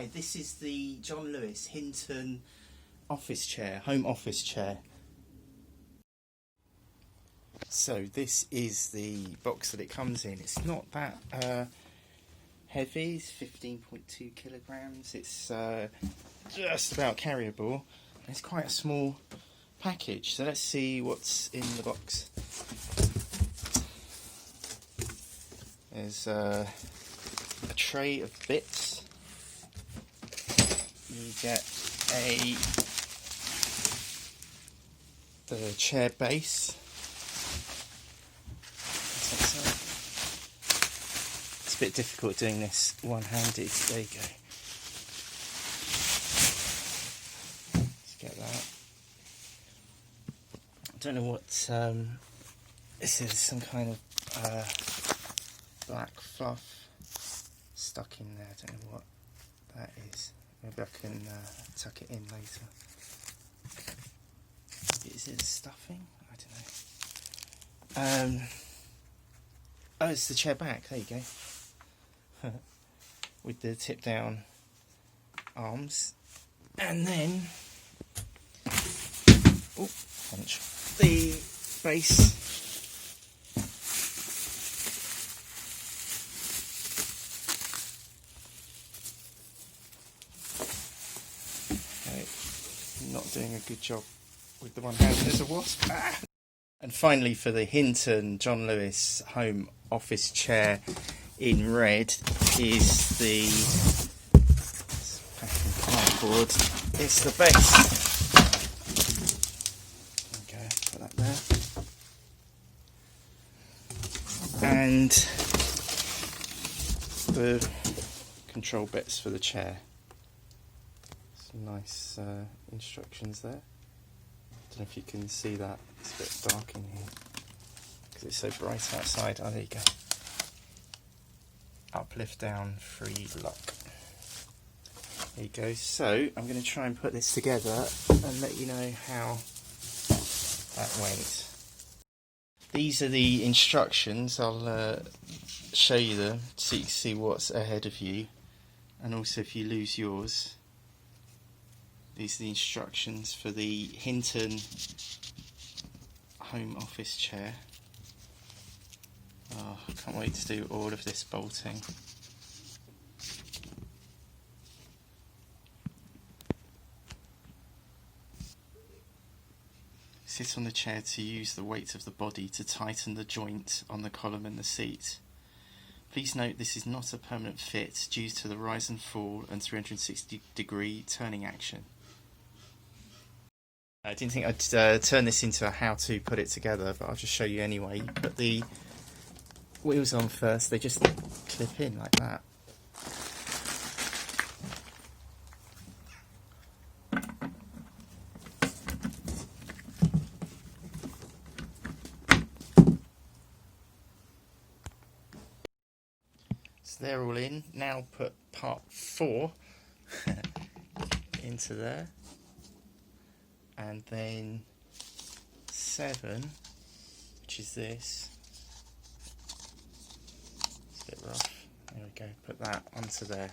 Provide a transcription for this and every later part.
Hi, this is the John Lewis Hinton office chair, home office chair. So this is the box that it comes in. It's not that heavy, it's 15.2 kilograms. It's just about carryable. It's quite a small package, so let's see what's in the box. There's a tray of bits. You get the chair base. It's a bit difficult doing this one-handed. There you go. Let's get that. I don't know what this is. Some kind of black fluff stuck in there. I don't know what that is. Maybe I can tuck it in later. Is it stuffing? I don't know. Oh, it's the chair back. There you go. With the tip down arms. And then the base. Not doing a good job with the one hand. There's a wasp. And finally, for the Hinton John Lewis home office chair in red is the packing cardboard. It's the base. Okay, put that there. And the control bits for the chair. Some nice instructions there. I don't know if you can see that. It's a bit dark in here because it's so bright outside. Oh, there you go. Up, lift, down, free lock. There you go. So I'm going to try and put this together and let you know how that went. These are the instructions. I'll show you them so you can see what's ahead of you, and also if you lose yours. These are the instructions for the Hinton home office chair. Oh, I can't wait to do all of this bolting. Sit on the chair to use the weight of the body to tighten the joint on the column and the seat. Please note this is not a permanent fit due to the rise and fall and 360-degree turning action. I didn't think I'd turn this into a how to put it together, but I'll just show you anyway. You put the wheels on first, they just clip in like that. So they're all in. Now put part 4 into there. And then 7, which is this. It's a bit rough. There we go. Put that onto there.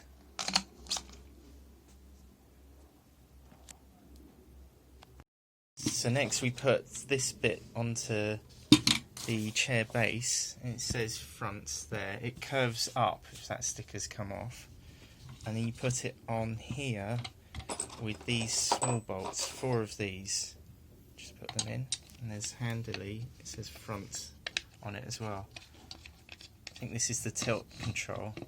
So next we put this bit onto the chair base, and it says front there. It curves up if that sticker's come off, and then you put it on here with these small bolts, 4 of these. Just put them in, and there's handily, it says front on it as well. I think this is the tilt control. It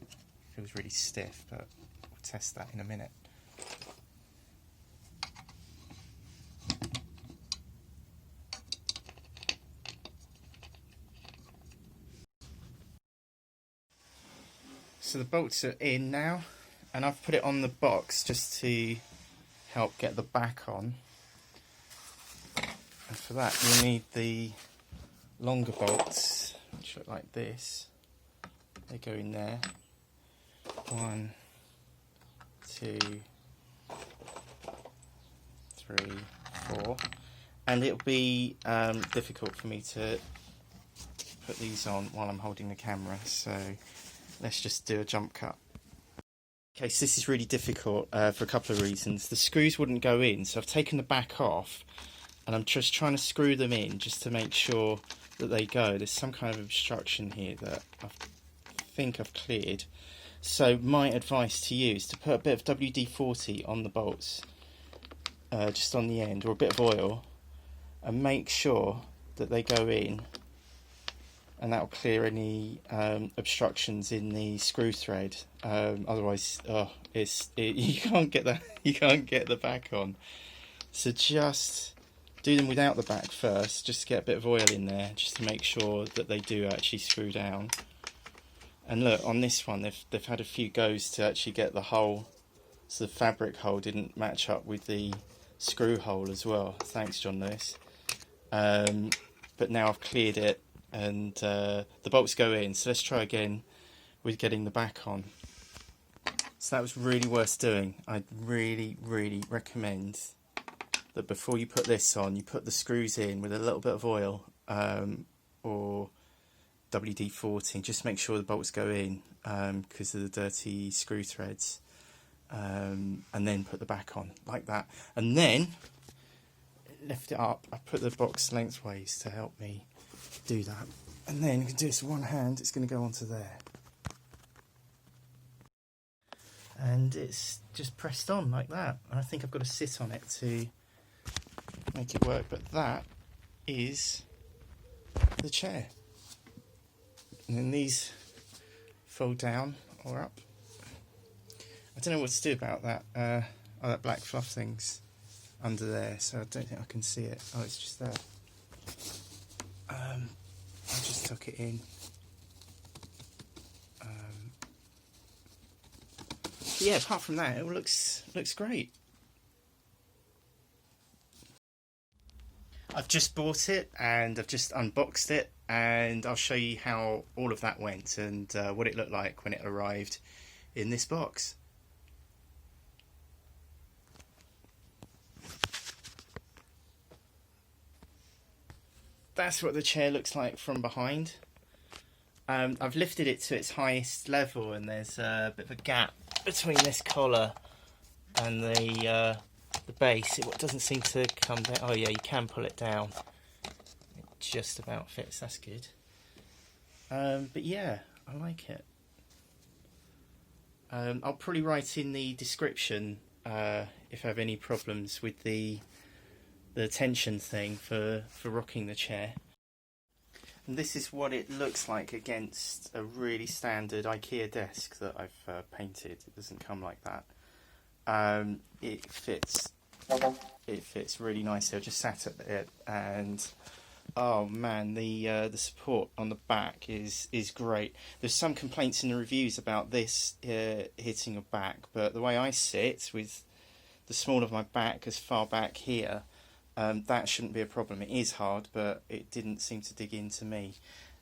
feels really stiff, but we'll test that in a minute. So the bolts are in now, and I've put it on the box just to help get the back on. And for that you'll need the longer bolts, which look like this. They go in there. 1, 2, 3, 4. And it'll be difficult for me to put these on while I'm holding the camera, so let's just do a jump cut. Okay, so this is really difficult for a couple of reasons. The screws wouldn't go in, so I've taken the back off and I'm just trying to screw them in just to make sure that they go. There's some kind of obstruction here that I think I've cleared. So my advice to you is to put a bit of WD-40 on the bolts, just on the end, or a bit of oil, and make sure that they go in, and that will clear any obstructions in the screw thread. Otherwise, you can't get the back on. So just do them without the back first, just to get a bit of oil in there, just to make sure that they do actually screw down. And look, on this one, they've had a few goes to actually get the hole, so the fabric hole didn't match up with the screw hole as well. Thanks, John Lewis. But now I've cleared it, and the bolts go in. So let's try again with getting the back on. So that was really worth doing. I'd really recommend that before you put this on, you put the screws in with a little bit of oil or WD-40. Just make sure the bolts go in because of the dirty screw threads, and then put the back on like that, and then lift it up. I put the box lengthways to help me do that, and then you can do this with one hand. It's going to go onto there, and it's just pressed on like that. And I think I've got to sit on it to make it work, but that is the chair. And then these fold down or up. I don't know what to do about that. That black fluff thing's under there, so I don't think I can see it. Oh, it's just there. I just tuck it in. Yeah, apart from that, it looks great. I've just bought it and I've just unboxed it, and I'll show you how all of that went and what it looked like when it arrived in this box. That's what the chair looks like from behind. I've lifted it to its highest level, and there's a bit of a gap between this collar and the base. It doesn't seem to come down. Oh yeah, you can pull it down. It just about fits. That's good. But yeah, I like it. I'll probably write in the description if I have any problems with the tension thing for rocking the chair. And this is what it looks like against a really standard IKEA desk that I've painted. It doesn't come like that. It fits really nicely. I just sat at it, and oh man, the support on the back is great. There's some complaints in the reviews about this hitting your back, but the way I sit with the small of my back as far back here, that shouldn't be a problem. It is hard, but it didn't seem to dig into me.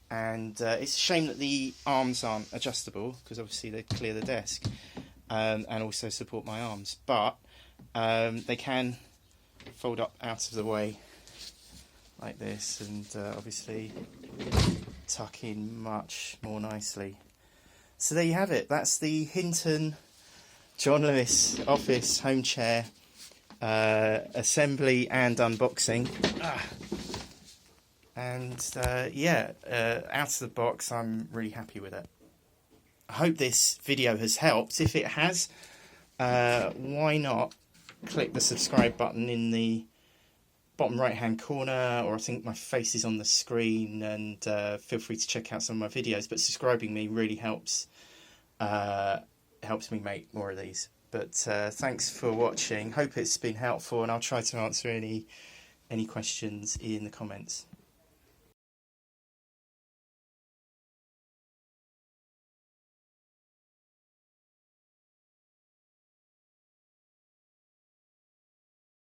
And it's a shame that the arms aren't adjustable, because obviously they clear the desk and also support my arms, but they can fold up out of the way like this, and obviously tuck in much more nicely. So there you have it. That's the Hinton John Lewis office home chair assembly and unboxing. Out of the box, I'm really happy with it. I hope this video has helped. If it has, why not click the subscribe button in the bottom right hand corner, or I think my face is on the screen, and feel free to check out some of my videos. But subscribing me really helps me make more of these. But thanks for watching. Hope it's been helpful, and I'll try to answer any questions in the comments.